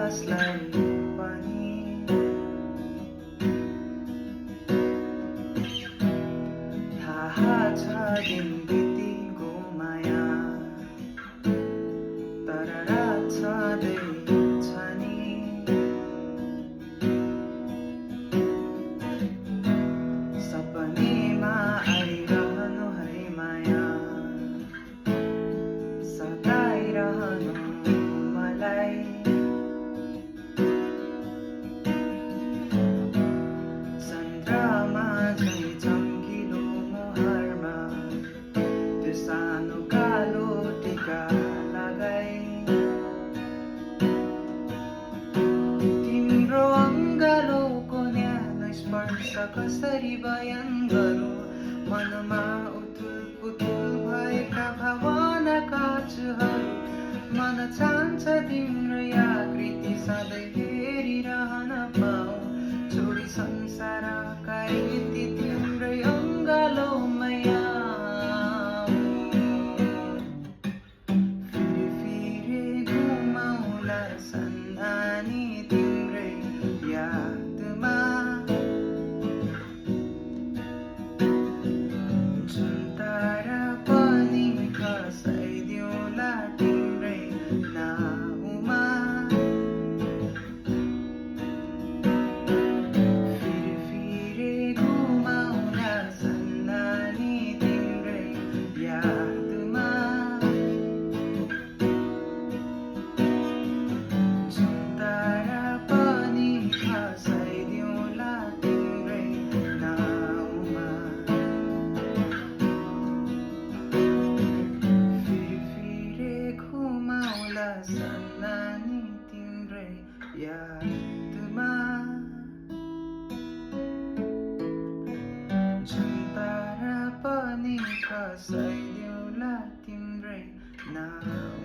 कसलाई पनि थाहा छ दिन बितेको माया तर रात छँदैछ नि सपनीमा आइरहनु है माया सताइरहनु मलाई चन्द्रमा झैँ चम्किलो मुहारमा त्यो सानो कालो टीका लगाई तिम्रो अङ्गालोको न्यानो स्पर्श कसरी बयान गरौँ मनमा उथुल पुथुल भएका भावनाका चुहरु मन चाहन्छ तिम्रो आकृति सधैँ हेरिरहन पाऊ छोडी संसारका रीति तिम्रै अङ्गालोमै आऊ फेरि फेरि घुमाउला सन्धानी तिम्रै यादमा जुन तारा पनि खसाइदिउँला तिम्रै नाउँमा फेरि फेरि घुमाउला सन्धानी तिम्रै यादमा जुन तारा पनि खसाइदिउँला तिम्रै नाउँमा फेरि फेरि घुमाउला सन्धानी तिम्रै यादमा जुन तारा पनि खसाइदिउँला तिम्रै नाउँमा